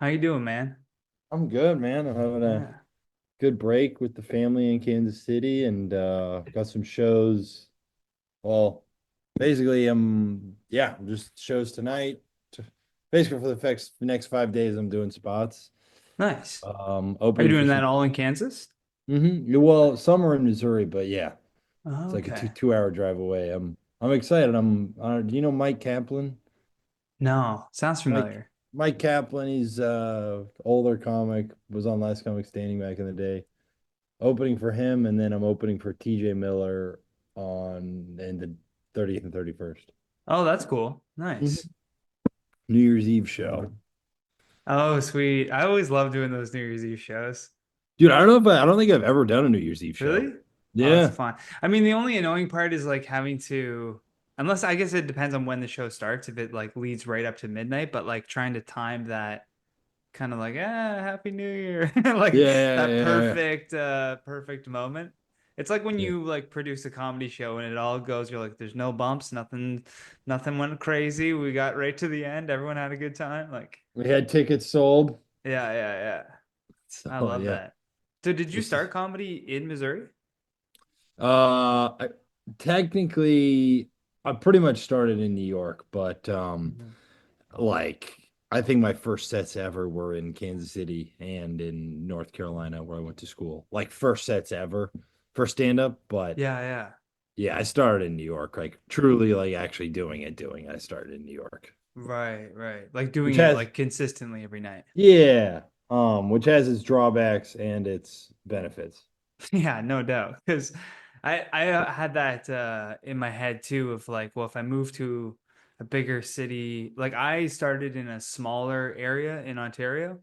How you doing, man? I'm good, man. I'm having a Yeah. good break with the family in Kansas City and got some shows. Well, basically, just shows tonight. To, basically, for next 5 days, I'm doing spots. Nice. Are you Opening for doing that some. all in Kansas? Well, some are in Missouri, but yeah, it's Oh, like a okay. 2 hour drive away. I'm excited. Do you know Mike Kaplan? No, sounds Mike familiar. Mike Kaplan, he's older comic, was on Last Comic Standing back in the day. Opening for him, and then I'm opening for TJ Miller on in the 30th and 31st. Oh, that's cool. Mhm. Nice. New Year's Eve show. Oh, sweet. I always love doing those New Year's Eve shows. Dude, I don't think I've ever done a New Year's Eve show. Really? Oh, it's Yeah. fun. I mean, the only annoying part is like having to, unless I guess it depends on when the show starts, if it like leads right up to midnight, but like trying to time that kind of like Happy New Year, like Yeah, that yeah, perfect moment. It's like when yeah. you like produce a comedy show and it all goes, you're like, there's no bumps, nothing went crazy. We got right to the end. Everyone had a good time. Like, We had tickets sold. yeah. I So love yeah. that. So did you This start comedy in Missouri? I, technically I pretty much started in New York, but Mhm. like I think my first sets ever were in Kansas City and in North Carolina where I went to school. Like first sets ever for stand up, but Yeah. yeah, I started in New York, like truly like actually doing it. I started in New York. Right. Like Which doing it has like consistently every night. yeah, which has its drawbacks and its benefits. Yeah, no doubt. Because I had that in my head too of like, well, if I move to a bigger city, like I started in a smaller area in Ontario,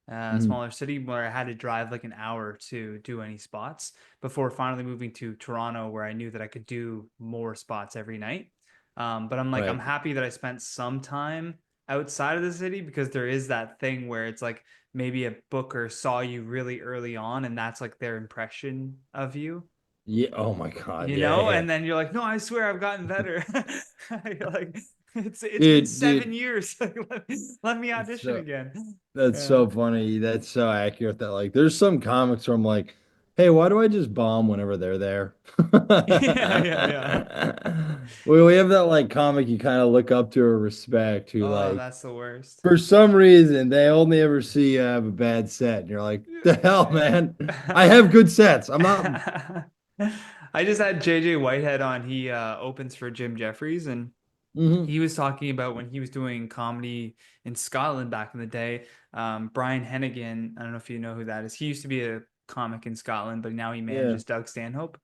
a Mhm. smaller city where I had to drive like an hour to do any spots before finally moving to Toronto, where I knew that I could do more spots every night. But I'm like, I'm Right. happy that I spent some time outside of the city because there is that thing where it's like maybe a booker saw you really early on and that's like their impression of you, Yeah. Oh my God. Yeah, yeah. and then you're like, no, I swear I've gotten better. You're like, it's been Dude, 7 years. Like, let me it's audition so again. that's Yeah. so funny. That's so accurate that like there's some comics where I'm like, hey, why do I just bomb whenever they're there? Yeah. We have that like comic you kind of look up to or respect who Oh, like that's the worst. for some reason they only ever see you have a bad set and you're like, the hell, man. I have good sets. I'm not. I just had JJ Whitehead on. He opens for Jim Jeffries, and Mhm. he was talking about when he was doing comedy in Scotland back in the day. Brian Hennigan, I don't know if you know who that is. He used to be a comic in Scotland, but now he Yeah. manages Doug Stanhope.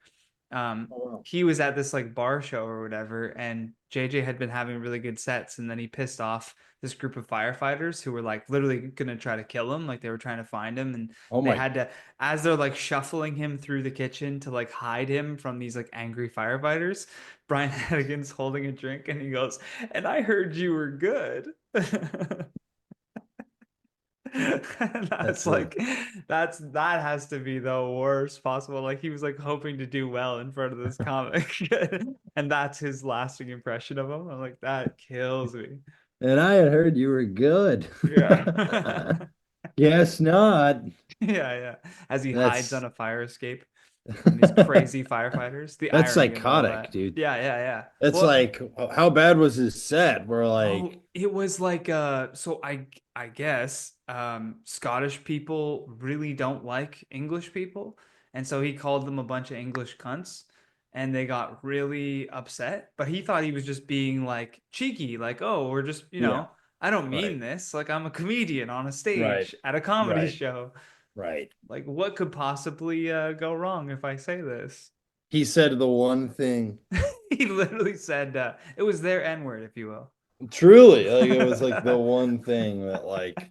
Oh, wow. He was at this like bar show or whatever, and JJ had been having really good sets, and then he pissed off this group of firefighters who were like literally gonna try to kill him, like they were trying to find him, and Oh they my. had to, as they're like shuffling him through the kitchen to like hide him from these like angry firefighters. Brian Hennigan's holding a drink, and he goes, "And I heard you were good." That's That's like that has to be the worst possible. Like he was like hoping to do well in front of this comic, and that's his lasting impression of him. I'm like, that kills me. and I had heard you were good. Yeah. Guess not. Yeah. As he hides That's on a fire escape from these crazy firefighters. The that's irony of all psychotic, that. dude. Yeah. That's Well, like how bad was his set? We're like, oh, it was like so I guess Scottish people really don't like English people, and so he called them a bunch of English cunts, and they got really upset, but he thought he was just being like cheeky, like, "Oh, we're just, yeah, I don't right, mean this. Like I'm a comedian on a right, stage at a comedy right, show. right. Like what could possibly go wrong if I say this?" He said the one thing. He literally said it was their N-word, if you will. Truly, like it was like the one thing that like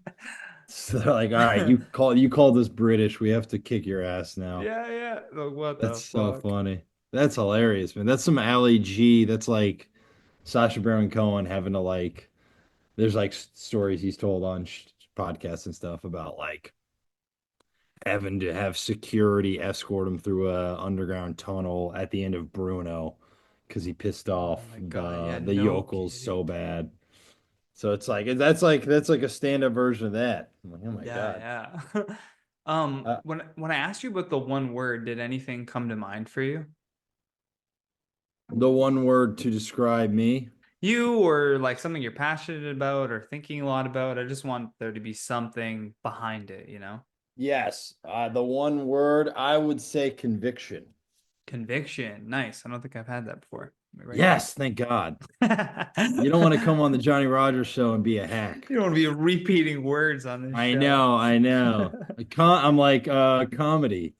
so they're like, all right, you called us British. We have to kick your ass now. Yeah. Like, what That's the so fuck? funny. That's hilarious, man. That's some Ali G. That's like Sacha Baron Cohen having to like there's like stories he's told on podcasts and stuff about like having to have security escort him through a underground tunnel at the end of Bruno because he pissed Oh off my God. Yeah, the no yokels kidding. so bad. So it's like that's like a stand-up version of that. I'm like, oh my God. Yeah, yeah. Uh, When I asked you about the one word, did anything come to mind for you? the one word to describe me. You or like something you're passionate about or thinking a lot about? I just want there to be something behind it, you know? Yes, the one word I would say conviction. Conviction. Nice. I don't think I've had that before. Let me write Yes, thank God. You don't want to come that. on the Johnny Rogers show and be a hack. You don't want to be repeating words on this I show. know, I know. I'm like comedy.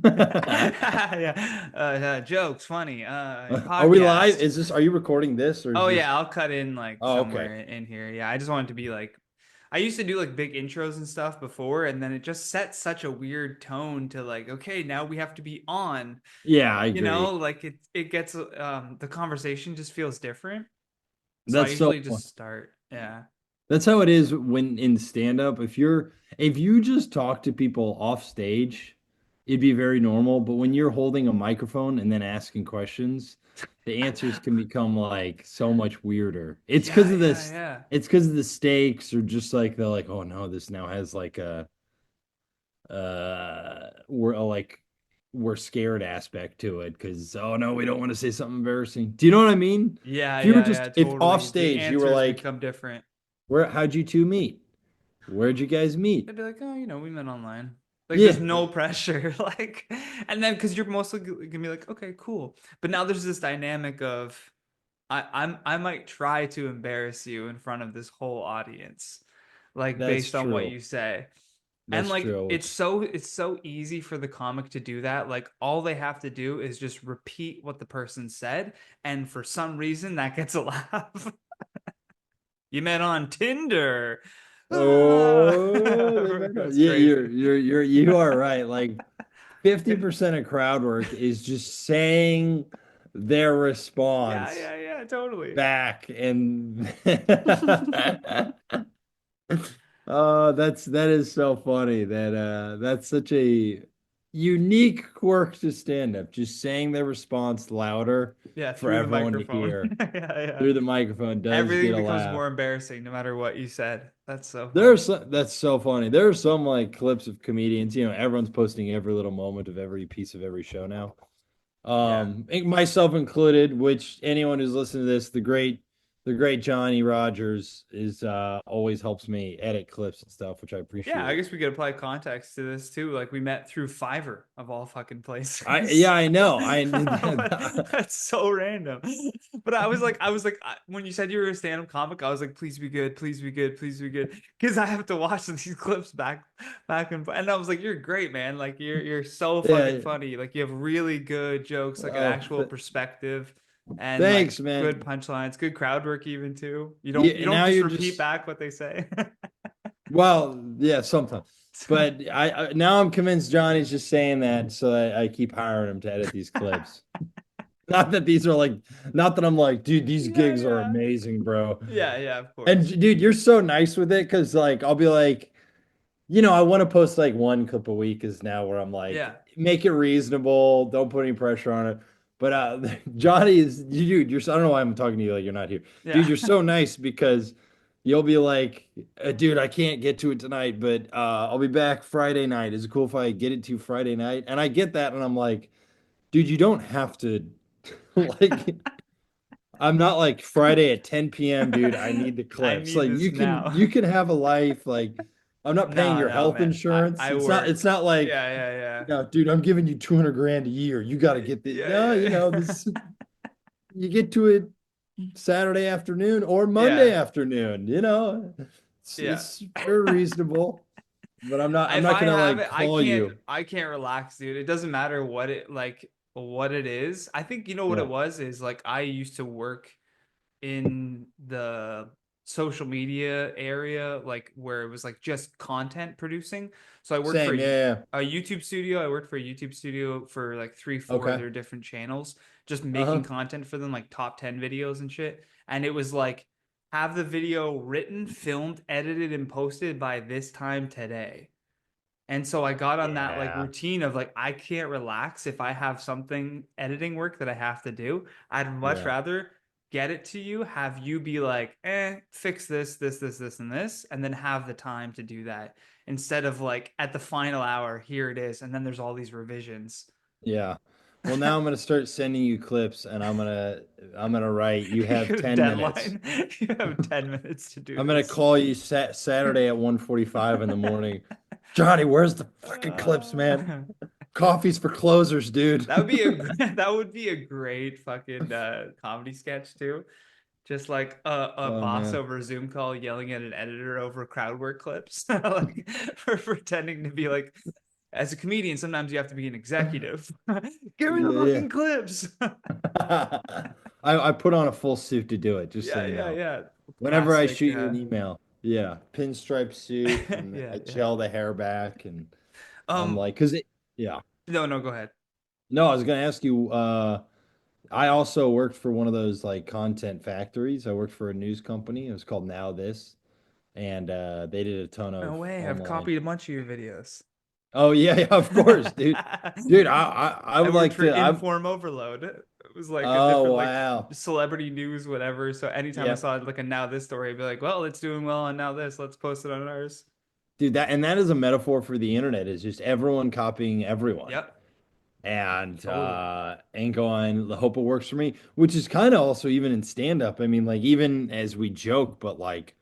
Yeah. Jokes, funny. Are we live? Podcast. Are you recording this or is Oh this? yeah, I'll cut in like Oh, okay. somewhere in here. Yeah, I just want it to be like I used to do like big intros and stuff before, and then it just sets such a weird tone to like, okay, now we have to be on, Yeah, I you know, agree. like it gets the conversation just feels different. So I That's so usually fun. just start. Yeah. That's how it is when in stand up. If you just talk to people off stage, it'd be very normal. But when you're holding a microphone and then asking questions, the answers can become like so much weirder. Yeah, yeah, yeah. It's because of the stakes or just like they're like, oh no, this now has like a like we're scared aspect to it because oh no, we don't want to say something embarrassing. Do you know what I mean? Yeah, If you were yeah, yeah, just if off totally. The stage you were answers like, become different. how'd you two meet? Where'd you guys meet? They'd be like, oh, we met online. Like, there's Yeah, no pressure. Like, and then because you're mostly gonna be like, okay, cool. But now there's this dynamic of I might try to embarrass you in front of this whole audience, like that's based on what true. you say. And That's like true. it's so easy for the comic to do that. Like all they have to do is just repeat what the person said, and for some reason that gets a laugh. You met on Tinder. Ah! Oh, That's yeah, crazy. you are right. Like 50% of crowd work is just saying their Yeah, response yeah, yeah, totally. back and that is so funny that's such a unique quirk to stand up, just saying their response louder Yeah, for through the everyone to microphone. hear Yeah, yeah. through the microphone does get Everything a becomes laugh. more embarrassing no matter what you said. That's so funny. That's so funny. There are some like clips of comedians, everyone's posting every little moment of every piece of every show now. Yeah. Myself included, which anyone who's listening to this, the great Johnny Rogers is always helps me edit clips and stuff, which I Yeah, I appreciate. guess we could apply context to this too. Like we met through Fiverr of all fucking Yeah, places. I know. That's so random. But when you said you were a stand-up comic, I was like, please be good, please be good, please be good. Because I have to watch these clips back and I was like, you're great, man. Like you're so fucking Yeah. funny. Like you have really good jokes, like an Oh, actual perspective and like thanks, good man. punchlines, good crowd work even too. You Yeah, don't now just you're repeat just back what they say. well, yeah, sometimes. But now I'm convinced Johnny's just saying that so I keep hiring him to edit these clips. Not that these are like, not that I'm like, dude, these Yeah, gigs are yeah. amazing, bro. Yeah, yeah, of And course. dude, you're so nice with it because like I'll be like, I want to post like one clip a week is now where I'm like, Yeah. make it reasonable, don't put any pressure on it. But Johnny is dude, I don't know why I'm talking to you like you're not here. Dude, Yeah. you're so nice because you'll be like, dude, I can't get to it tonight, but I'll be back Friday night. Is it cool if I get it to you Friday night? And I get that, and I'm like, dude, you don't have to like I'm not like Friday at 10 p.m., dude. I need the I clips. need Like this now. you can have a life. Like I'm not paying No, your no, health man. insurance. I work. It's not like, Yeah, yeah, yeah. dude, I'm giving you 200 grand a year. You got to get the Yeah, no, yeah, this yeah. you get to it Saturday afternoon or Monday Yeah. afternoon, Yeah. it's very reasonable, but I'm If not I gonna have like it, call you. I can't relax, dude. It doesn't matter what it is. I think you know what Yeah. it was is like I used to work in the social media area, like where it was like just content producing. So I worked for Same, yeah, yeah. a YouTube studio. I worked for a YouTube studio for like three, four of Okay. their different channels, just making Uh-huh. content for them, like top 10 videos and shit. And it was like, have the video written, filmed, edited, and posted by this time today. And so I got on that like Yeah. routine of like I can't relax if I have something editing work that I have to do. I'd much Yeah. rather get it to you, have you be like, fix this, and this, and then have the time to do that instead of like at the final hour, here it is, and then there's all these revisions. Yeah. Well, now I'm gonna start sending you clips, and I'm gonna write. You You have got a 10 minutes. deadline. You have 10 minutes to do I'm gonna this. call you Saturday at 1:45 in the morning. Johnny, where's the fucking clips, man? Uh, Coffee's for closers, dude. that would be a that would be a great fucking comedy sketch too. Just like a Oh boss man. over a Zoom call yelling at an editor over crowd work clips, like for pretending to be like, as a comedian, sometimes you have to be an executive. Give me the Yeah, fucking clips. yeah. I put on a full suit to do it, just so Yeah, you yeah, know. yeah. Whenever I Classic. shoot you an email, yeah, pinstripe suit, and Yeah, I yeah. gel the hair back, and I'm Um, like, cause it, yeah. no, no, go ahead. No, I was gonna ask you. I also worked for one of those like content factories. I worked for a news company. It was called Now This, and they did a ton No of way. I've online. copied a bunch of your videos. Oh yeah, yeah, of course, dude. Dude, I I would worked like for to. I'm. Inform Overload. It was like a Oh different like wow, celebrity news, whatever. So anytime I yeah, saw like a Now This story, I'd be like, well, it's doing well on Now This. Let's post it on ours. dude. That is a metaphor for the internet. Is just everyone copying everyone, Yep, totally. and going. Hope it works for me, which is kind of also even in stand up. I mean, like even as we joke, but like.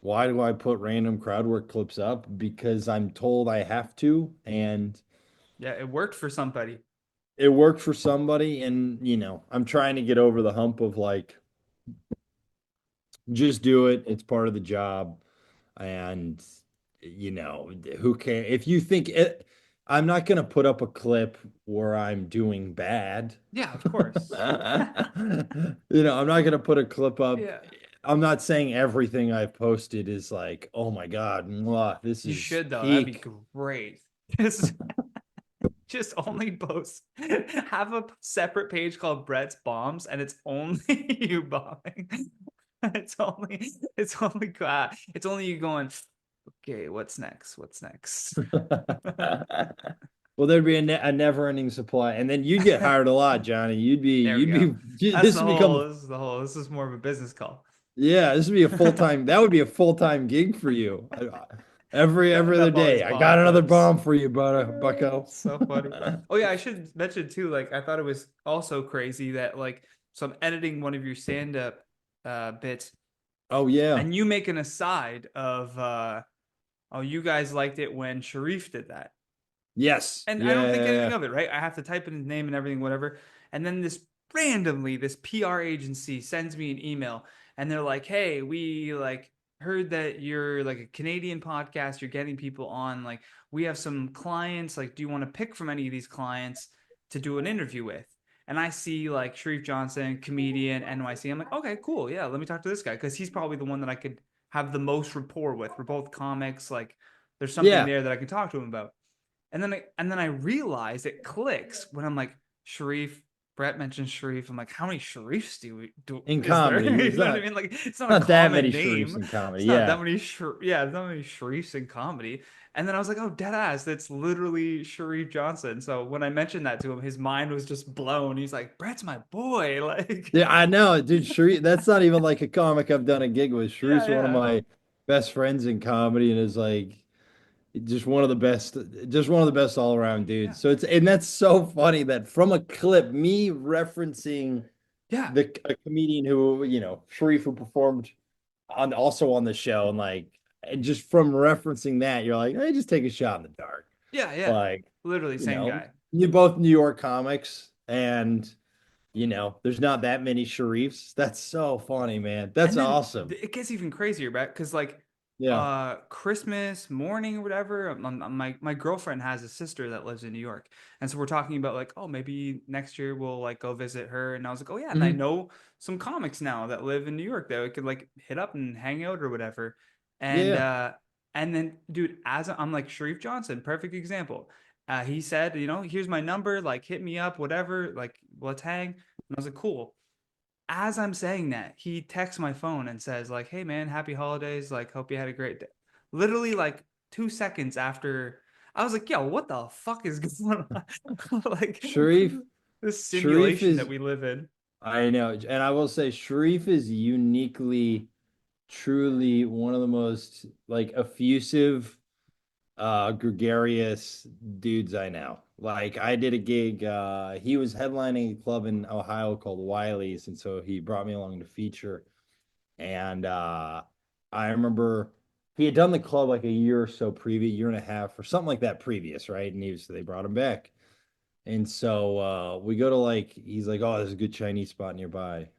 Why do I put random crowd work clips up? Because I'm told I have to, and Yeah, it worked for somebody. it worked for somebody. And, I'm trying to get over the hump of like, just do it. It's part of the job. And, who can, if you think it, I'm not going to put up a clip where I'm doing bad. Yeah, of course. I'm not going to put a clip up. Yeah, I'm not saying everything I've posted is like, oh my God, mwah, this you is should though. That'd be peak. great. Just just only post. Have a separate page called Brett's Bombs, and it's only you bombing. It's only you going, okay, what's next? What's next? Well, there'd be a never-ending supply, and then you'd get hired a lot, Johnny. You'd be, There we you'd go. be. That's This the would whole become, this is the whole this is more of a business call. yeah, this would be a full-time. That would be a full-time gig for you. Every Cutting other up all these day, I bomb got another clips. bomb for you, Bucko. So funny. Oh yeah, I should mention too, like I thought it was also crazy that like so I'm editing one of your stand-up bits Oh yeah, and you make an aside of oh, you guys liked it when Sharif did that. yes, And I don't yeah, think yeah, anything yeah. of it, right? I have to type in his name and everything, whatever. And then this PR agency sends me an email and they're like, hey, we like heard that you're like a Canadian podcast, you're getting people on. Like, we have some clients. Like, do you want to pick from any of these clients to do an interview with? And I see like Sharif Johnson, comedian, NYC. I'm like, okay, cool. Yeah, let me talk to this guy because he's probably the one that I could have the most rapport with. We're both comics. Like, there's something Yeah. there that I can talk to him about. And then I realize it clicks when I'm like, Sharif, Brett mentioned Sharif. I'm like, how many Sharifs do In is there? comedy, You it's know what I not mean? Like, it's not a not that many common Sharifs name. in comedy. It's not that Yeah, many yeah, not many Sharifs in comedy. And then I was like, oh, dead ass, that's literally Sharif Johnson. So when I mentioned that to him, his mind was just blown. He's like, Brett's my boy. Like, yeah, I know, dude. Sharif, that's not even like a comic I've done a gig with. yeah, Sharif's one of yeah, my best friends in comedy, and is like just one of the best, just one of the best all around yeah, dudes. So and that's so funny that from a clip, me referencing yeah, a comedian who, Sharif, who performed also on the show, and like, and just from referencing that, you're like, hey, just take a shot in the dark. yeah, yeah. Like, Literally you same know, guy. you're both New York comics, and there's not that many Sharifs. That's so funny, man. That's And then awesome. it gets even crazier, right? Because like Yeah. Christmas morning or whatever, my girlfriend has a sister that lives in New York, and so we're talking about like, oh, maybe next year we'll like go visit her. And I was like, oh yeah, and I Mhm. know some comics now that live in New York that we could like hit up and hang out or whatever. And Yeah. uh and then dude, as I'm like Sharif Johnson, perfect example. He said, here's my number, like hit me up, whatever, like let's hang. And I was like, cool. As I'm saying that, he texts my phone and says, like, hey man, happy holidays. Like, hope you had a great day. Literally like 2 seconds after, I was like, yo, what the fuck is going on? Like Sharif this Sharif simulation that is we live in. I know. And I will say Sharif is uniquely, truly one of the most like effusive, gregarious dudes I know. Like I did a gig, he was headlining a club in Ohio called Wiley's, and so he brought me along to feature. And I remember he had done the club like a year or so previous, year and a half or something like that previous, right? And they brought him back. And so we go to like, he's like, oh, there's a good Chinese spot nearby.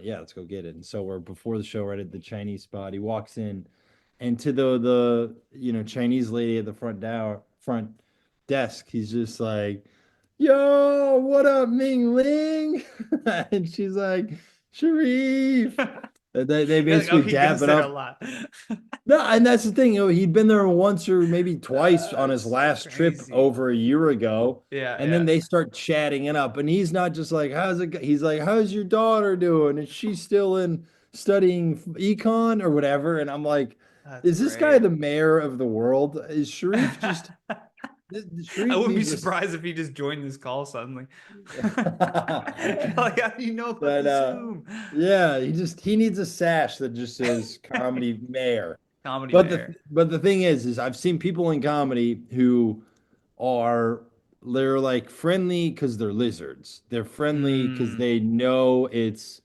Yeah, let's go get it. And so we're before the show, right at the Chinese spot. He walks in, and to the Chinese lady at the front desk, he's just like, "Yo, what up, Ming Ling?" And she's like, "Sharif." They You're like, oh, basically he dap goes it there a up. lot. No, and that's the thing. He'd been there once or maybe twice on his That's so last trip crazy. over a year ago. Yeah, And then yeah. they start chatting it up. And he's not just like, how's it? He's like, how's your daughter doing? Is she still in studying econ or whatever? And I'm like, That's is this guy great. the mayor of the world? Is Sharif just, I Sharif wouldn't be needs a, surprised if he just joined this call suddenly. You're like, how do you know about but the Zoom? yeah, he needs a sash that just says comedy mayor. Comedy But mayor. the thing is I've seen people in comedy who are they're like friendly because they're lizards. They're friendly because Mm, they know it's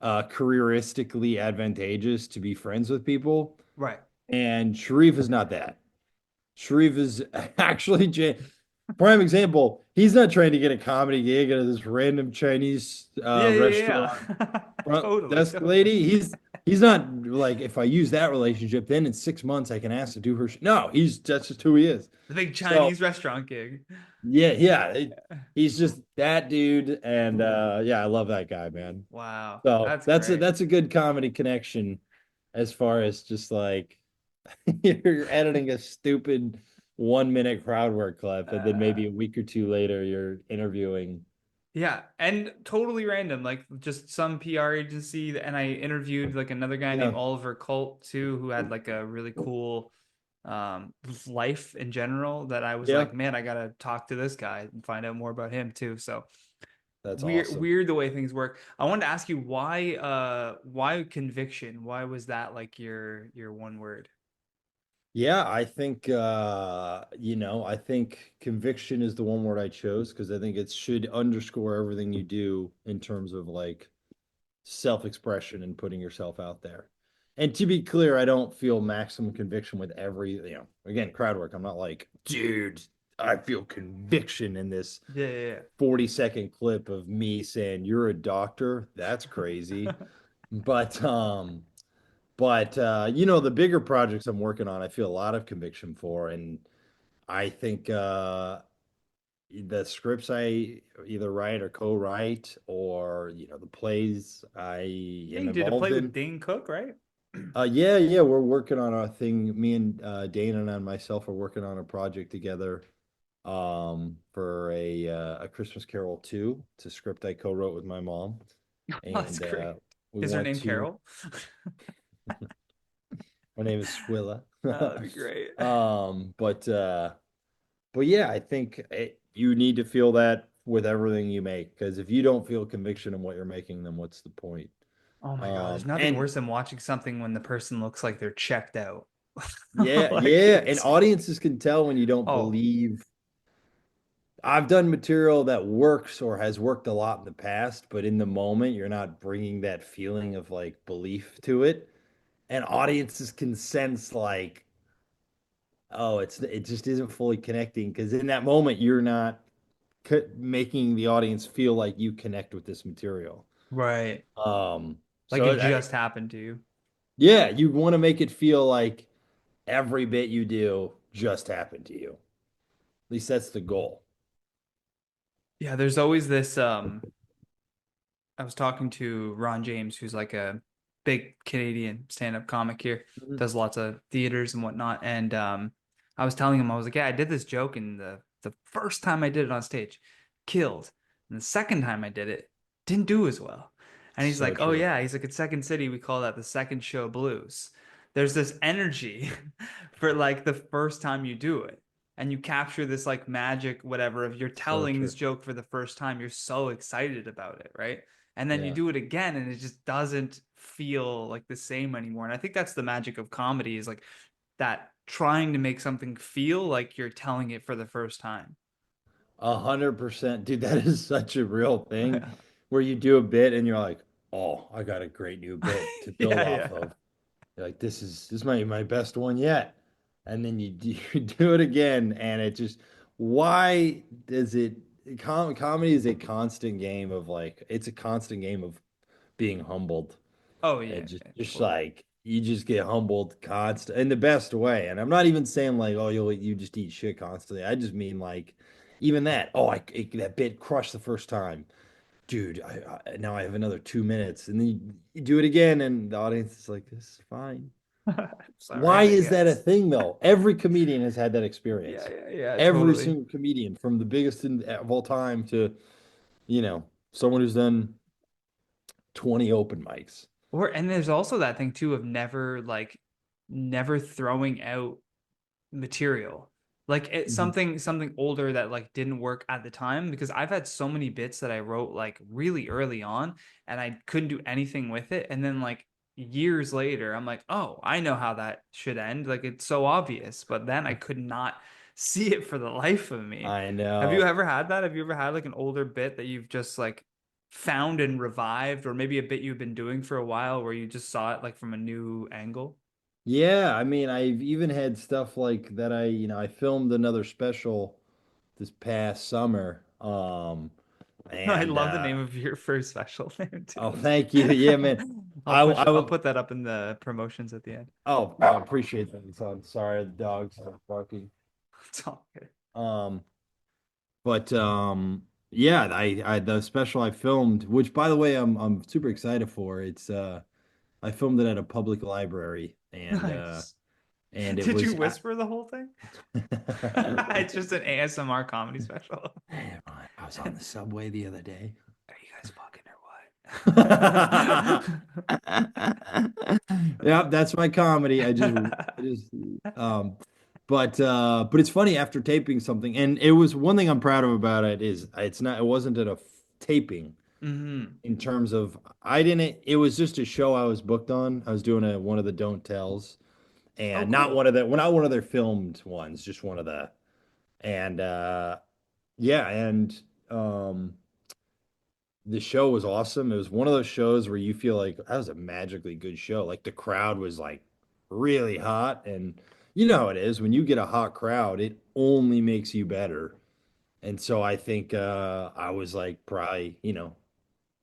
careeristically advantageous to be friends with people. right. And Sharif is not that. Sharif is actually prime example. He's not trying to get a comedy gig at this random Chinese Yeah, yeah, restaurant yeah. front Totally, desk totally. lady. He's not like if I use that relationship, then in 6 months I can ask to do her. No, he's that's just who he is. The big So Chinese restaurant gig. he's just that dude, and yeah, I love that guy, man. Wow, So that's great. that's a good comedy connection, as far as just like you're editing a stupid 1 minute crowd work clip, and then Uh, maybe a week or two later you're interviewing. yeah, and totally random, like just some PR agency, and I interviewed like another guy named Yeah, Oliver Colt too, who had like a really cool life in general that I was yeah, like, man, I gotta talk to this guy and find out more about him too. So that's weird, awesome. weird the way things work. I wanted to ask you why conviction? Why was that like your one word? Yeah, I think I think conviction is the one word I chose because I think it should underscore everything you do in terms of like self-expression and putting yourself out there. And to be clear, I don't feel maximum conviction with again, crowd work. I'm not like, dude, I feel conviction in this Yeah, yeah, 40-second clip of me saying you're a doctor. That's crazy. yeah. But the bigger projects I'm working on, I feel a lot of conviction for. And I think the scripts I either write or co-write, or the plays I Yeah, am you did a involved play with in. Dane Cook, right? Yeah, we're working on a thing. Me and Dana and myself are working on a project together for a Christmas Carol 2. It's a script I co-wrote with my mom, Oh, that's and great. we Is her want name to. Carol? Her name is Swilla. Oh, that'd be great. But yeah, I think you need to feel that with everything you make, because if you don't feel conviction in what you're making, then what's the point? Oh my God, there's nothing And worse than watching something when the person looks like they're checked out. yeah, Like yeah, and it's audiences can tell when you don't oh believe. I've done material that works or has worked a lot in the past, but in the moment, you're not bringing that feeling of like belief to it. And audiences can sense like, oh, it just isn't fully connecting because in that moment, you're not making the audience feel like you connect with this material. right. Um, Like so it just happened to you. yeah, you want to make it feel like every bit you do just happened to you. At least that's the goal. Yeah, there's always this I was talking to Ron James, who's like a big Canadian stand-up comic here, Mhm. does lots of theaters and whatnot. And I was telling him, I was like, yeah, I did this joke, and the first time I did it on stage, killed. And the second time I did it, didn't do as well. And he's So like, oh true. yeah, he's like, at Second City, we call that the second show blues. There's this energy for like the first time you do it. And you capture this like magic, whatever, of you're So telling true. this joke for the first time. You're so excited about it, right? and then you Yeah. do it again and it just doesn't feel like the same anymore. And I think that's the magic of comedy is like that trying to make something feel like you're telling it for the first time. 100%. Dude, that is such a real thing where you do a bit and you're like, oh, I got a great new bit to build Yeah, off yeah. of. You're like, this might be my best one yet. And then you do it again, and it just, why does it, comedy is a constant game of like, it's a constant game of being humbled. Oh And yeah, yeah, just totally. like, you just get humbled constant in the best way. And I'm not even saying like, oh, you just eat shit constantly. I just mean like, even that. Oh, that bit crushed the first time, dude. Now I have another 2 minutes, and then you do it again, and the audience is like, this is fine. It's all Why right, I is that a guess. thing though? Every comedian has had that Yeah, experience. yeah, yeah, Every totally. single comedian, from the biggest of all time to, you know, someone who's done 20 open mics. Or and there's also that thing too of never throwing out material. Like it's Mhm. something older that like didn't work at the time because I've had so many bits that I wrote like really early on and I couldn't do anything with it. And then like years later, I'm like, oh, I know how that should end. Like it's so obvious. But then I could not see it for the life of me. I Have you know. ever had that? Have you ever had like an older bit that you've just like found and revived, or maybe a bit you've been doing for a while where you just saw it like from a new angle? Yeah, I mean, I've even had stuff like that. I filmed another special this past summer. I And love the name of your first special name too. oh, thank you. Yeah, man. I I'll would. put that up in the promotions at the end. Oh, I appreciate that. Son. Sorry, the dogs are barking. It's all good. Um, but yeah, I the special I filmed, which by the way, I'm super excited for. I filmed it at a public library, Nice. and it Did you was whisper the whole thing? It's just an ASMR comedy special. I was on the subway the other day. Are you guys fucking Yeah, that's my comedy. I just, um, but it's funny after taping something, and it was one thing I'm proud of about it is it wasn't at a taping hmm in terms of I didn't. It was just a show I was booked on. I was doing one of the don't tells, Oh, and cool. not one of their filmed ones, just one of the, and yeah, and um. the show was awesome. It was one of those shows where you feel like that was a magically good show. Like the crowd was like really hot, and you know how it is when you get a hot crowd, it only makes you better. And so I think I was like probably,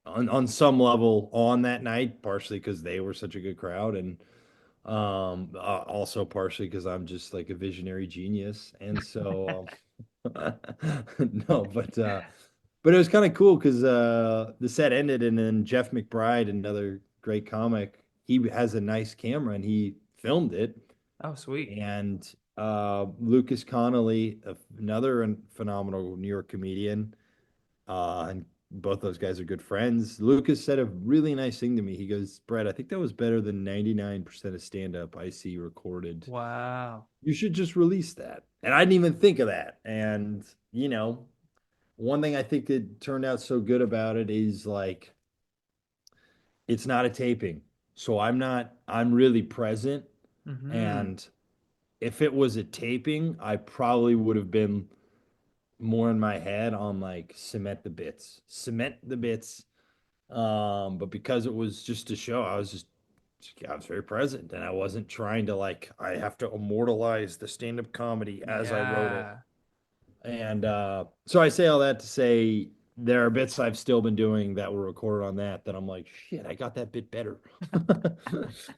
on some level on that night, partially because they were such a good crowd, and also partially because I'm just like a visionary genius. And so no, but it was kind of cool because the set ended, and then Jeff McBride, another great comic, he has a nice camera and he filmed it. Oh, sweet. And Lucas Connolly, another phenomenal New York comedian, and both those guys are good friends. Lucas said a really nice thing to me. He goes, Brett, I think that was better than 99% of stand-up I see recorded. Wow. You should just release that. And I didn't even think of that. And, one thing I think that turned out so good about it is like it's not a taping. So I'm really present. hmm And if it was a taping, I probably would have been more in my head on like cement the bits. But because it was just a show, I was very present, and I wasn't trying to like, I have to immortalize the stand-up comedy as I wrote it. Yeah. And so I say all that to say there are bits I've still been doing that were recorded on that I'm like, shit, I got that bit better.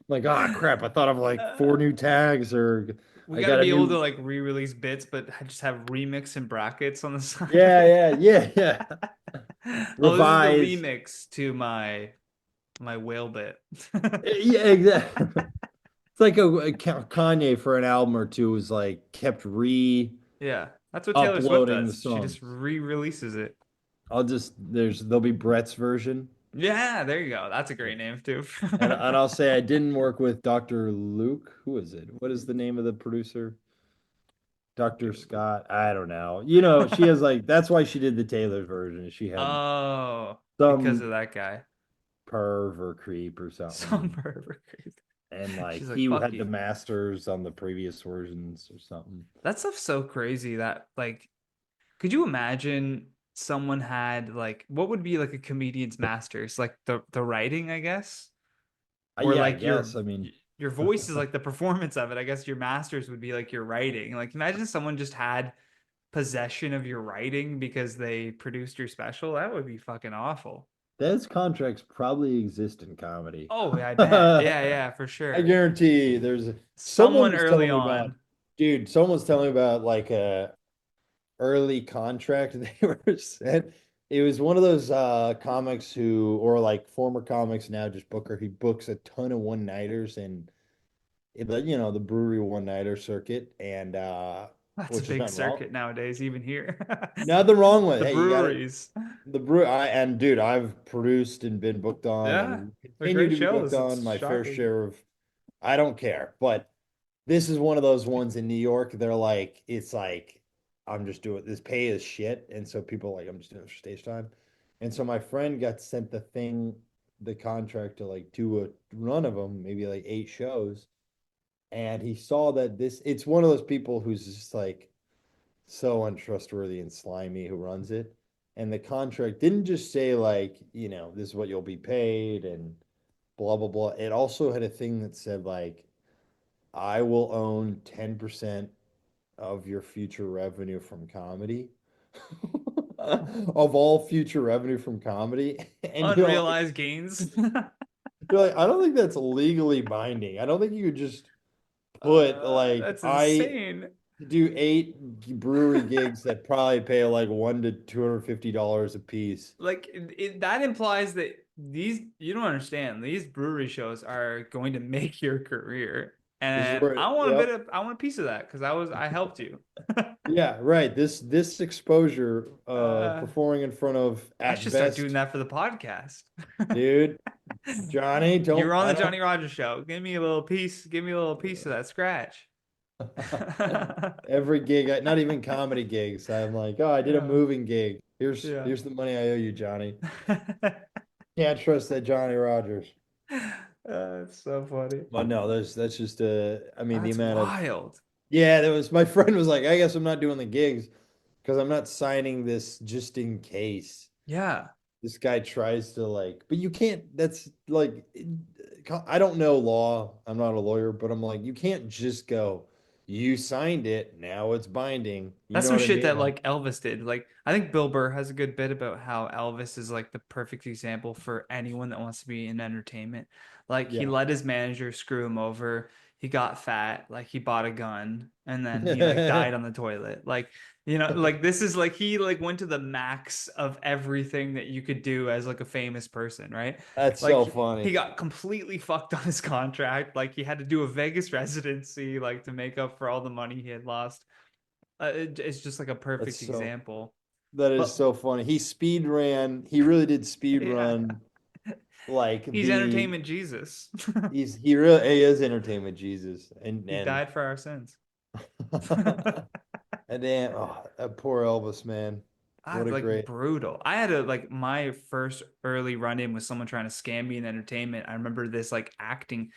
Like, ah, crap, I thought of like four new tags, or We I got to got a be able to new, like re-release bits, but just have remix and brackets on the side of yeah, it. yeah. Oh, this is the Revise. remix to my whale bit. Yeah, exactly. It's like a Kanye for an album or two was like kept Yeah, that's what Taylor Swift uploading the does. She just songs. re-releases it. There'll be Brett's version. Yeah, there you go. That's a great name too. And I'll say I didn't work with Dr. Luke. Who is it? What is the name of the producer? Dr. Dr. Luke. Scott. I don't know. She has like, that's why she did the Taylor version. She had Oh. because some of that guy. perv or creep or Some something. pervert. And like She's like, he fuck had the you. masters on the previous versions or something. That stuff's so crazy that like could you imagine someone had like what would be like a comedian's masters? Like the writing, I guess? Or Yeah, I like guess. I mean, your voice is like the performance of it. I guess your masters would be like your writing. Like imagine someone just had possession of your writing because they produced your special. That would be fucking awful. those contracts probably exist in comedy. Oh, yeah, I bet. Yeah, I yeah, for sure. guarantee there's someone Someone was early telling me about, on. dude, someone was telling me about like a early contract they were sent. It was one of those comics who, or like former comics now, just booker. He books a ton of one-nighters and the brewery one-nighter circuit, and That's a which is big nothing wrong. circuit nowadays, even here. Nothing wrong with it. The Hey, you got it. breweries. The brew, and dude, I've produced and been booked on Yeah, and they're continue great to be booked shows. on It's my fair shocking. share of. I don't care, but this is one of those ones in New York. They're like, it's like, I'm just doing this. Pay is shit, and so people are like, I'm just doing it for stage time. And so my friend got sent the contract to like do a run of them, maybe like 8 shows, and he saw that this. It's one of those people who's just like so untrustworthy and slimy who runs it. And the contract didn't just say like, this is what you'll be paid and blah blah blah. It also had a thing that said like, I will own 10% of your future revenue from comedy. Of all future revenue from comedy. And Unrealized gains. you're like, I don't think that's legally binding. I don't think you could just put like That's I insane. do 8 brewery gigs that probably pay like $100 to $250 a piece. Like that implies that these you don't understand. These brewery shows are going to make your career. This is And where, I want a bit yep, of I want a piece of that because I helped you. yeah, right. This exposure, Uh, performing in front of I at should start doing best, that for the podcast. dude, Johnny, You're don't on I the don't. Johnny Rogers show. Give me a little piece. Give me a little piece of that scratch. Every gig, not even comedy gigs, I'm like, oh, I did a Yeah, moving gig. Here's yeah. here's the money I owe you, Johnny. Can't trust that Johnny Rogers. It's so funny. But no, that's just I mean the That's amount of. wild. Yeah, there was my friend was like, I guess I'm not doing the gigs because I'm not signing this just in case Yeah. this guy tries to like, but you can't, that's like, I don't know law. I'm not a lawyer, but I'm like, you can't just go, you signed it, now it's binding. You That's know some what I shit mean? that like Elvis did. Like I think Bill Burr has a good bit about how Elvis is like the perfect example for anyone that wants to be in entertainment. Like he Yeah. let his manager screw him over. He got fat, like he bought a gun and then he like died on the toilet. Like, like this is like he like went to the max of everything that you could do as like a famous person, right? That's Like so he funny. got completely fucked on his contract. Like he had to do a Vegas residency like to make up for all the money he had lost. It's just like a That's perfect so, example. that is But so funny. He speed ran, he really did speed yeah, run like he's the, entertainment Jesus. he is entertainment Jesus. And, He died for our sins. and then, oh, that poor Elvis, man. Ah, What a like great, brutal. I had a like my first early run in with someone trying to scam me in entertainment. I remember this like acting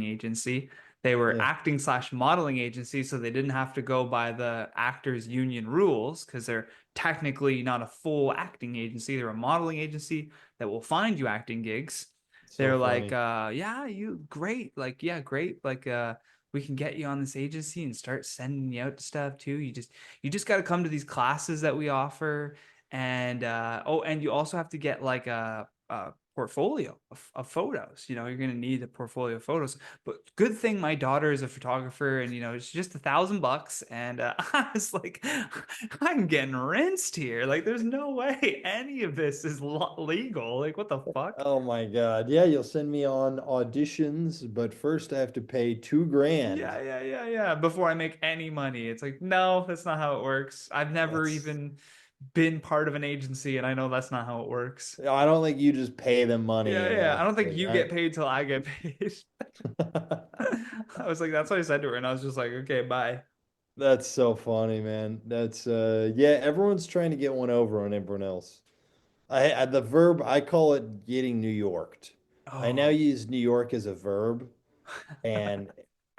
agency. They were yeah. acting slash modeling agency, so they didn't have to go by the actors union rules because they're technically not a full acting agency. They're a modeling agency that will find you acting gigs. So They're like, funny. yeah, you great. Like, yeah, great. Like, we can get you on this agency and start sending you out to stuff too. You just got to come to these classes that we offer and and you also have to get like a portfolio of photos. You're going to need a portfolio of photos, but good thing my daughter is a photographer and it's just $1,000 and I was like I'm getting rinsed here, like there's no way any of this is legal, like what the fuck. Oh my God. Yeah, you'll send me on auditions, but first I have to pay 2 grand. Yeah. Before I make any money. It's like, no, that's not how it works. I've never That's, even been part of an agency, and I know that's not how it works. I don't think you just pay them money and Yeah. I don't think like, you get paid till I get paid. I was like, that's what I said to her, and I was just like, okay, bye. that's so funny, man. That's yeah, everyone's trying to get one over on everyone else. The verb I call it getting New Yorked. I now Oh, use New York as a verb, and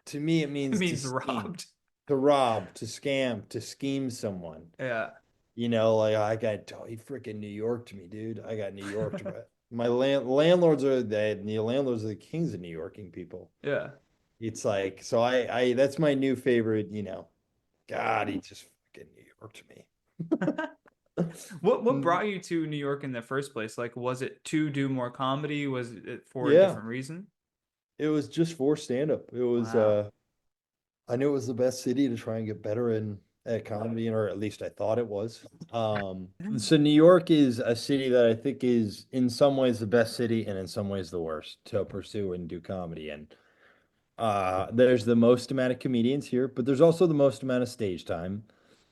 to me it it means to means scheme, robbed. to rob, to scam, to scheme someone. Yeah. You know, like I got oh, he freaking New Yorked me, dude. I got New Yorked, but my landlords are the landlords are the kings of New Yorking people. Yeah. It's like so I that's my new favorite, you know. God, he just freaking New Yorked me. What brought you to New York in the first place? Like, was it to do more comedy? Was it for a Yeah, different reason? it was just for stand up. It was Wow. I knew it was the best city to try and get better in at comedy, or at least I thought it was. So New York is a city that I think is in some ways the best city and in some ways the worst to pursue and do comedy. And there's the most amount of comedians here, but there's also the most amount of stage time.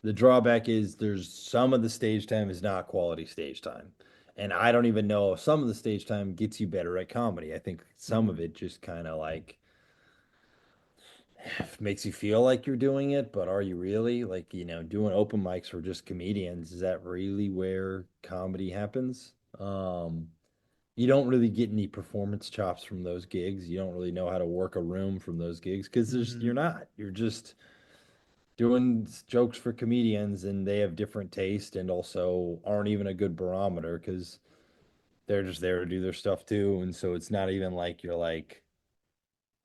The drawback is there's some of the stage time is not quality stage time. And I don't even know if some of the stage time gets you better at comedy. I think some of Hmm. it just kind of like makes you feel like you're doing it, but are you really? Like, you know, doing open mics for just comedians, is that really where comedy happens? You don't really get any performance chops from those gigs. You don't really know how to work a room from those gigs because there's Hmm. you're not. You're just doing jokes for comedians and they have different taste and also aren't even a good barometer because they're just there to do their stuff too. And so it's not even like you're like,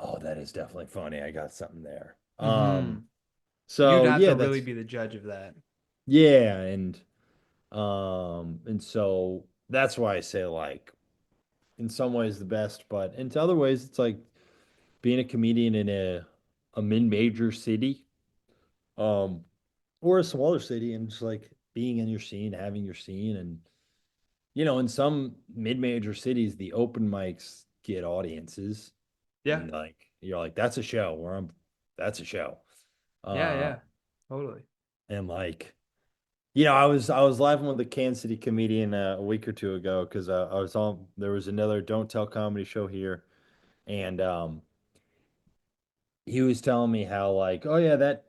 oh, that is definitely funny. I got something there. Hmm. You'd So have yeah, to really that's be the judge of that. yeah, and so that's why I say like in some ways the best, but in other ways it's like being a comedian in a mid-major city, um, or a smaller city and just like being in your scene, having your scene, and you know, in some mid-major cities, the open mics get audiences, Yeah. and like you're like, that's a show where I'm, that's a show, Yeah. uh, Yeah. Totally. and like you know, I was laughing with a Kansas City comedian a week or two ago because I was on there was another Don't Tell comedy show here, and he was telling me how like oh yeah that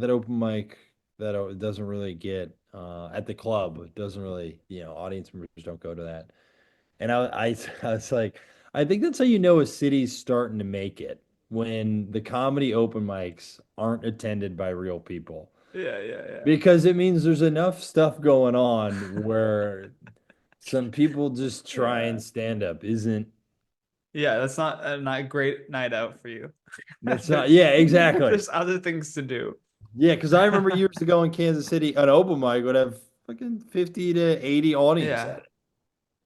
open mic that doesn't really get at the club it doesn't really you know audience members don't go to that, and I was like I think that's how you know a city's starting to make it when the comedy open mics aren't attended by real people Yeah. Yeah. because it means there's enough stuff going on where some people just Yeah. try Yeah. and stand up isn't Yeah. That's not a not great night out for you. that's not There's yeah exactly there's other things to do. yeah because I remember years ago in Kansas City an open mic would have fucking 50 to 80 audience Yeah. at it,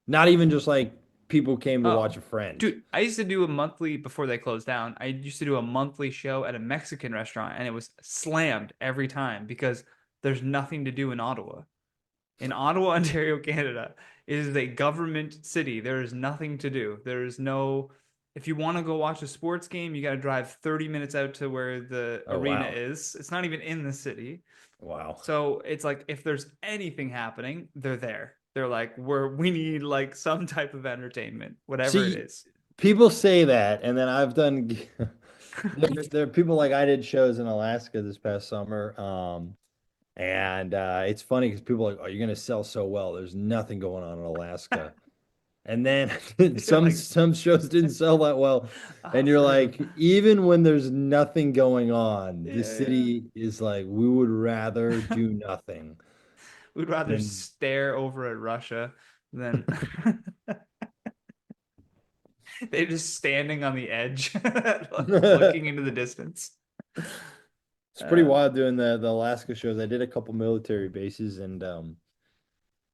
not even just like people came to watch Oh, a friend. dude, I used to do a monthly before they closed down. I used to do a monthly show at a Mexican restaurant, and it was slammed every time because there's nothing to do in Ottawa. In Ottawa, Ontario, Canada, it is a government city. There is nothing to do. There is no, if you want to go watch a sports game, you got to drive 30 minutes out to where the Oh arena wow. is. It's not even in the city. Wow. So it's like if there's anything happening, they're there. They're like, we need like some type of entertainment, whatever it See, is. people say that, and then I've done. There are people like I did shows in Alaska this past summer, and it's funny because people are like, "Oh, you're gonna sell so well." There's nothing going on in Alaska, and then You're like, some shows didn't sell that well, ah, and you're for real. like, even when there's nothing going on, the Yeah, city is like, we would rather yeah. do nothing We'd rather than. stare over at Russia than they're just standing on the edge, like looking into the distance. It's pretty Uh, wild doing the Alaska shows. I did a couple military bases and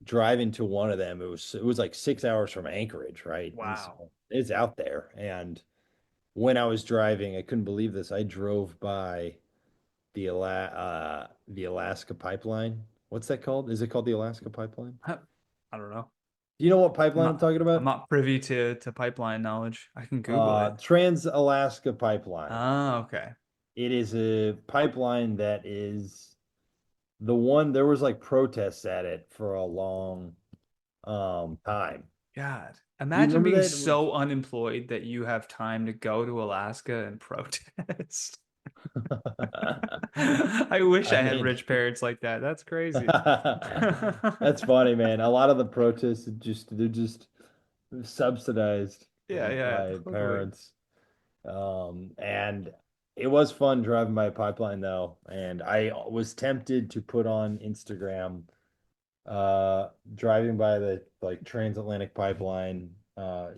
driving to one of them, it was like 6 hours from Anchorage, right? And wow. so it's out there. And when I was driving, I couldn't believe this. I drove by the Alaska pipeline. What's that called? Is it called the Alaska pipeline? I don't know. Do you know what I'm pipeline I'm not talking I'm about? not privy to pipeline knowledge. I can Google it. Trans-Alaska Pipeline. Ah, okay. It is a pipeline that is the one there was like protests at it for a long time. God. Do you Imagine remember being that? so unemployed that you have time to go to Alaska and protest. I wish I I had mean, rich parents like that. That's crazy. that's funny, man. A lot of the protests they're just subsidized Yeah, yeah, by totally. parents. And it was fun driving by a pipeline though, and I was tempted to put on Instagram driving by the like transatlantic pipeline.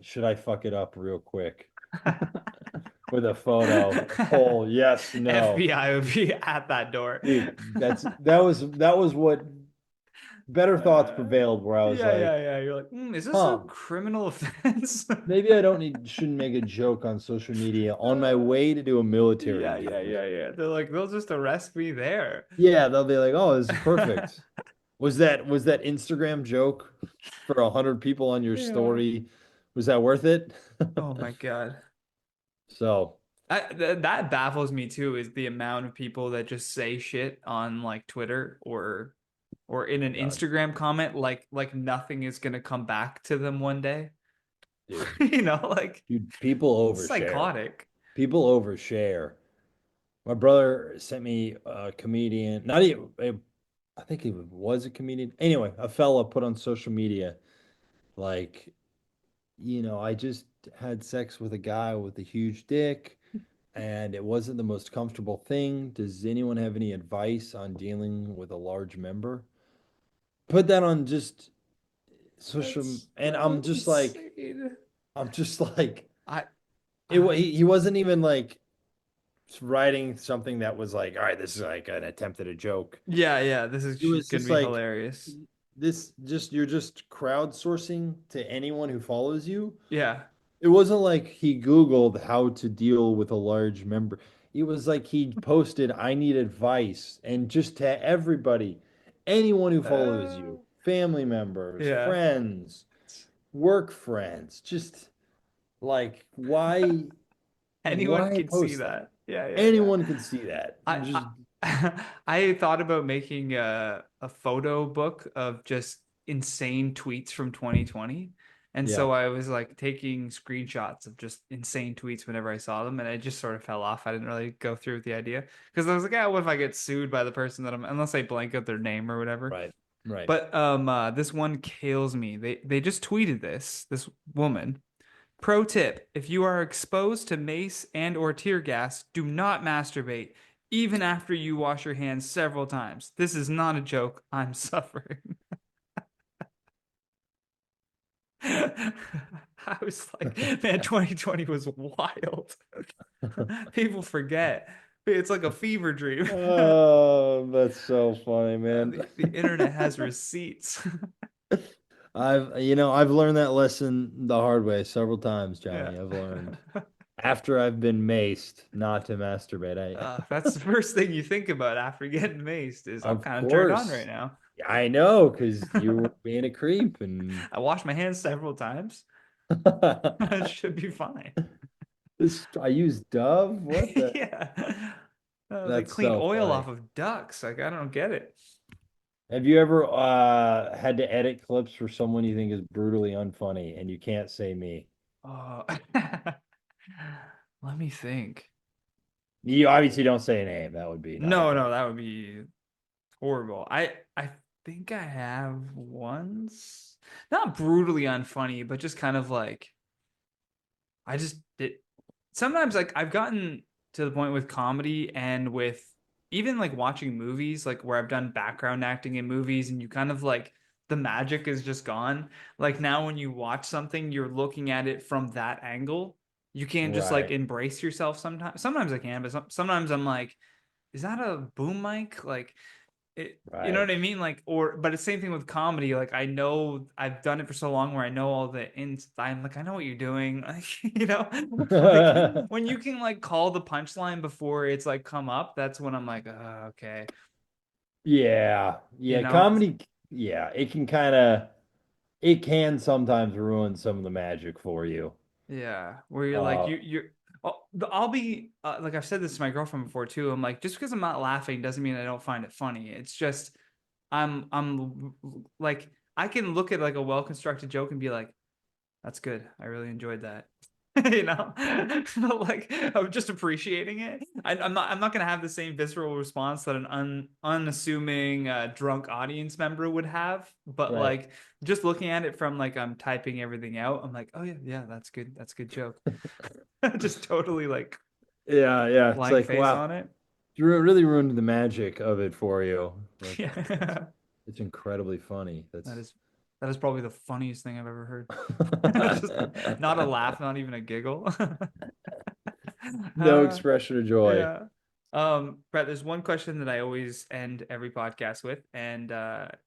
Should I fuck it up real quick with a photo, a poll, yes, no. FBI would be at that door. Dude, that was what better thoughts Uh, prevailed where I was yeah, like, yeah, yeah. You're like, is this a huh, criminal offense? maybe I don't need shouldn't make a joke on social media on my Uh, way to do a military yeah, yeah, duty. yeah, yeah. They're like, they'll just arrest me there. Yeah, they'll be like, oh, this is perfect. Was that Instagram joke for 100 people on your Yeah. story? Was that worth it? Oh my God. So, That baffles me too, is the amount of people that just say shit on like Twitter or in an God, Instagram comment like nothing is gonna come back to them one day. dude, You know, like people it's overshare. psychotic. People overshare. My brother sent me a comedian, not even, I think he was a comedian. Anyway, a fella put on social media, like, I just had sex with a guy with a huge dick, and it wasn't the most comfortable thing. Does anyone have any advice on dealing with a large member? Put that on just social, That's and insane. I'm just like, I he I wasn't even like writing something that was like, all right, this is like an attempt at a joke. Yeah, yeah, this is It was gonna just be like hilarious. you're just crowdsourcing to anyone who follows you. Yeah. It wasn't like he Googled how to deal with a large member. It was like he posted, I need advice. And just to everybody, anyone who follows Uh, you, family members, yeah. friends, work friends, just like, Anyone why can see post that? that. Yeah, yeah, yeah. Anyone can see that. I Just I thought about making a photo book of just insane tweets from 2020. And yeah, so I was like taking screenshots of just insane tweets whenever I saw them, and I just sort of fell off. I didn't really go through with the idea because I was like, what if I get sued by the person that I'm, unless I blank out their name or whatever. right, right. But this one kills me. They just tweeted this woman. Pro tip: if you are exposed to mace and or tear gas, do not masturbate even after you wash your hands several times. This is not a joke. I'm suffering. I was like, man, 2020 was wild. People forget. It's like a fever dream. Oh, that's so funny, man. The internet has receipts. I've learned that lesson the hard way several times, Yeah. Johnny. I've learned after I've been maced not to masturbate. That's the first thing you think about after getting maced is I'm Of kind of turned on right course, now. I know, because you were being a creep, and I washed my hands several times. It should be fine. I use Dove. What the? Yeah. They That's clean so oil funny. off of ducks. Like, I don't get it. Have you ever had to edit clips for someone you think is brutally unfunny and you can't say me? Uh, let me think. You obviously don't say a name. That would be not No, okay. no, that would be horrible. I think I have once. Not brutally unfunny, but just kind of like I just did. Sometimes like I've gotten to the point with comedy and with even like watching movies, like where I've done background acting in movies, and you kind of like the magic is just gone. Like now when you watch something, you're looking at it from that angle. You can't just like Right, embrace yourself sometimes. Sometimes I can, but sometimes I'm like, is that a boom mic? Like you know right. what I mean? Like, or, but it's the same thing with comedy. Like, I know I've done it for so long where I know all the ins. I'm like, I know what you're doing. Like, like when you can like call the punchline before it's like come up, that's when I'm like, okay, Yeah, you yeah, know? comedy, yeah, it can sometimes ruin some of the magic for you. Yeah, where you're like, Uh, I'll be like I've said this to my girlfriend before too. I'm like, just because I'm not laughing doesn't mean I don't find it funny. It's just I'm like I can look at like a well constructed joke and be like, that's good. I really enjoyed that. you know, but like I'm just appreciating it. I'm not gonna have the same visceral response that an unassuming drunk audience member would have, but Right. like just looking at it from like I'm typing everything out, I'm like, oh yeah, yeah, that's good joke. Just totally like Yeah, yeah. It's blank like, face wow, on it. you really ruined the magic of it for you. Like, Yeah, it's incredibly funny. that That's is that is probably the funniest thing I've ever heard. Just not a laugh, not even a giggle. no Uh, expression of joy. yeah. Brett, there's one question that I always end every podcast with, and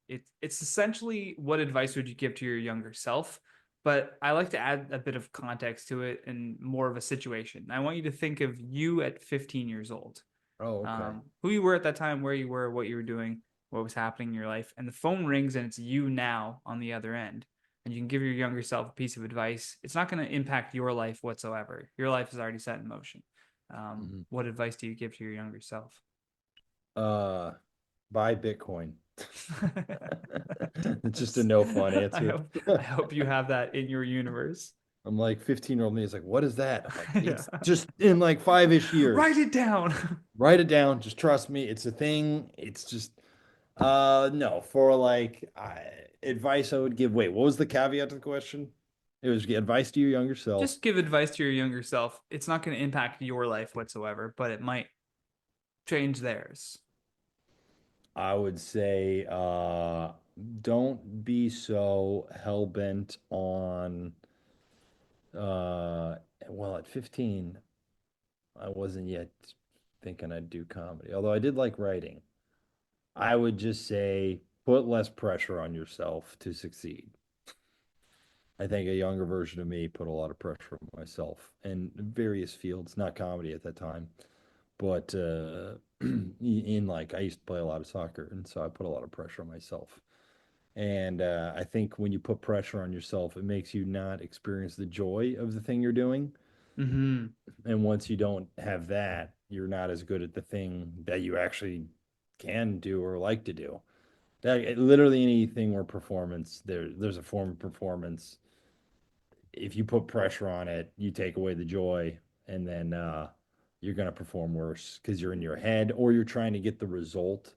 it's essentially what advice would you give to your younger self? But I like to add a bit of context to it and more of a situation. I want you to think of you at 15 years old, Oh, okay. who you were at that time, where you were, what you were doing, what was happening in your life, and the phone rings and it's you now on the other end. And you can give your younger self a piece of advice. It's not going to impact your life whatsoever. Your life is already set in motion. Mhm. What advice do you give to your younger self? Uh, buy Bitcoin. It's just a no fun answer. I hope you have that in your universe. I'm like 15-year-old me is like, what is that? I'm like, Yeah. it's just in like 5-ish Write years. it down. Write it down. Just trust me. It's a thing. It's just no, for like advice I would give. Wait, what was the caveat to the question? It was advice to your younger self. Just give advice to your younger self. It's not going to impact your life whatsoever, but it might change theirs. I would say don't be so hell-bent on well, at 15, I wasn't yet thinking I'd do comedy. Although I did like writing. I would just say put less pressure on yourself to succeed. I think a younger version of me put a lot of pressure on myself in various fields, not comedy at that time, but in like I used to play a lot of soccer, and so I put a lot of pressure on myself. And I think when you put pressure on yourself, it makes you not experience the joy of the thing you're doing. Mm-hmm. And once you don't have that, you're not as good at the thing that you actually can do or like to do. That literally anything where performance there's a form of performance. If you put pressure on it, you take away the joy, and then you're gonna perform worse because you're in your head or you're trying to get the result.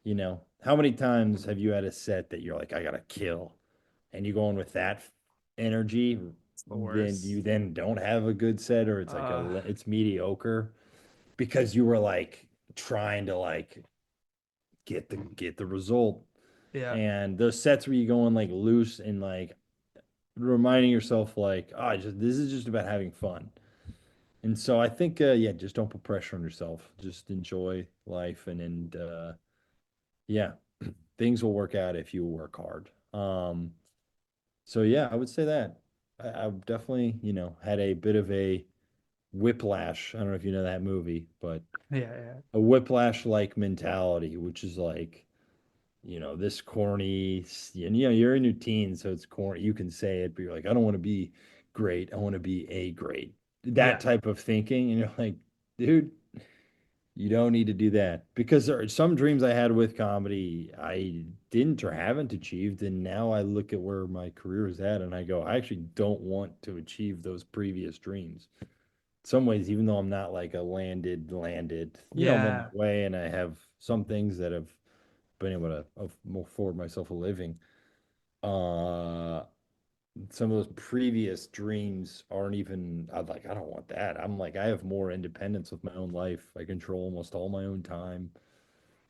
You know, how many times have you had a set that you're like, I gotta kill, and you go in with that energy, It's the then you worst. then don't have a good set, or it's like Uh, it's mediocre because you were like trying to like get the result. yeah. And those sets where you go in like loose and like reminding yourself like, oh, this is just about having fun. And so I think yeah, just don't put pressure on yourself. Just enjoy life and yeah, things will work out if you work hard. So yeah, I would say that. I've definitely, had a bit of a whiplash. I don't know if you know that movie, but Yeah, yeah. a whiplash like mentality, which is like, this corny, and you're in your teens, so it's corny. You can say it, but you're like, I don't want to be great. I want to be a great. That Yeah. type of thinking, and you're like, dude, you don't need to do that because there are some dreams I had with comedy I didn't or haven't achieved, and now I look at where my career is at, and I go, I actually don't want to achieve those previous dreams. In some ways, even though I'm not like a landed, I'm on my Yeah. way, and I have some things that have been able to afford myself a living. Uh, some of those previous dreams aren't even, I'm like, I don't want that. I'm like, I have more independence with my own life. I control almost all my own time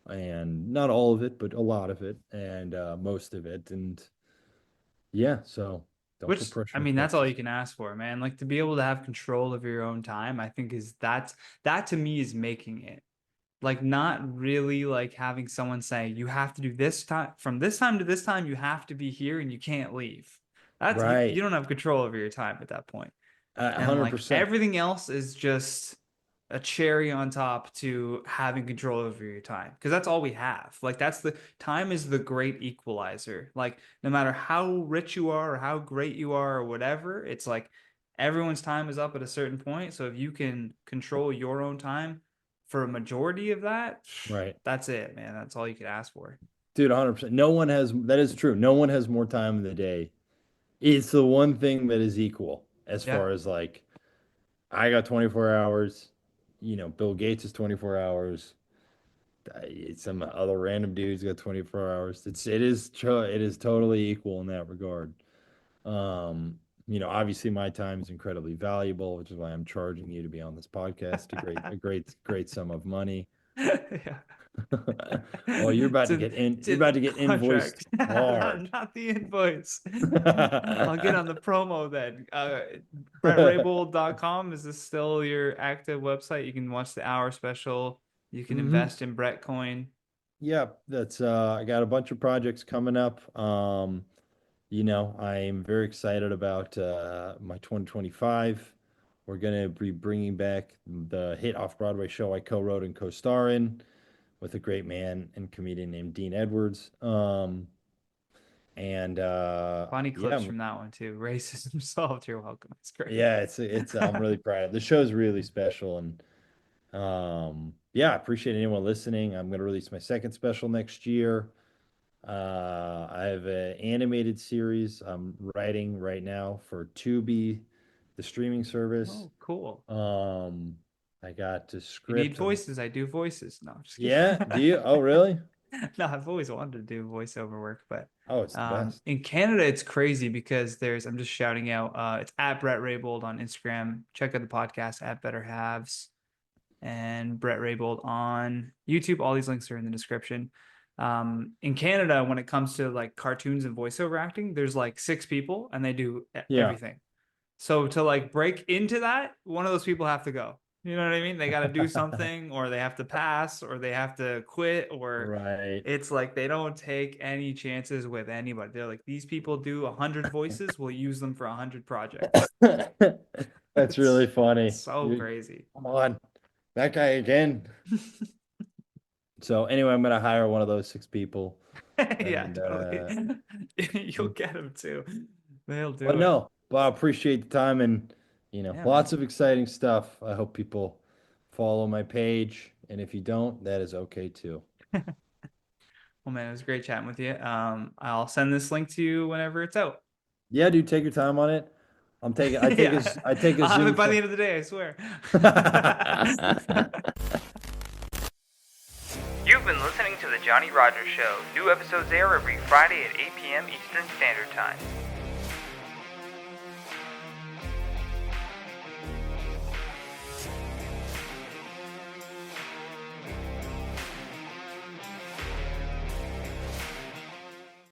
and not all of it, but a lot of it and most of it. And yeah, so don't put Which, I pressure on mean, that's all yourself. you can ask for, man. Like to be able to have control of your own time, I think that to me is making it. Like not really like having someone say you have to do this time from this time to this time you have to be here and you can't leave. That's you Right. don't have control over your time at that point. And like 100%. everything else is just a cherry on top to having control over your time because that's all we have. Like that's the time is the great equalizer. Like no matter how rich you are or how great you are or whatever, it's like everyone's time is up at a certain point. So if you can control your own time for a majority of that, Right. that's it, man. That's all you could ask for. Dude, 100%. No one has, that is true. No one has more time in the day. It's the one thing that is equal. as Yeah. far as like I got 24 hours, Bill Gates is 24 hours. Some other random dudes got 24 hours. It is totally equal in that regard. Um, obviously my time is incredibly valuable, which is why I'm charging you to be on this podcast, a great sum of money. Yeah. Well, It's you're in the about to get invoiced contract. hard. Not the invoice. I'll get on the promo then. BretRaybould.com. Is this still your active website? You can watch the hour special. You can Hmm. invest in Brett coin. Yeah, that's I got a bunch of projects coming up. I'm very excited about my 2025. We're gonna be bringing back the hit off-Broadway show I co-wrote and co-star in with a great man and comedian named Dean Edwards. And Funny yeah, clips from that one too. Racism solved. You're welcome. It's great. yeah, it's I'm really proud of it. The show's really special, and yeah, I appreciate anyone listening. I'm gonna release my second special next year. I have an animated series I'm writing right now for Tubi, the streaming service. Oh, cool. I got the You need script. voices. I do voices. No, I'm just Yeah, kidding. do you? Oh, really? No, I've always wanted to do voiceover work, but Oh, it's the best. in Canada it's crazy because I'm just shouting out, it's at Bret Raybould on Instagram. Check out the podcast at Better Halves and Bret Raybould on YouTube. All these links are in the description. In Canada, when it comes to like cartoons and voiceover acting, there's like 6 people and they do Yeah. everything. So to like break into that, one of those people have to go. You know what I mean? They got to do something, or they have to pass, or they have to quit, or Right. it's like they don't take any chances with anybody. They're like, these people do 100 voices, we'll use them for 100 projects. That's really It's funny. so crazy. Come on, that guy again. So anyway, I'm gonna hire one of those 6 people, Yeah, and totally. You'll get them too. They'll well, do it. no, but I appreciate the time and Yeah, lots man. of exciting stuff. I hope people follow my page, and if you don't, that is okay too. Well, man, it was great chatting with you. I'll send this link to you whenever it's out. Yeah, dude, take your time on it. Yeah, I take a I'll have Zoom it by the from. end of the day, I swear. You've been listening to The Johnny Rogers Show. New episodes air every Friday at 8 p.m. Eastern Standard Time.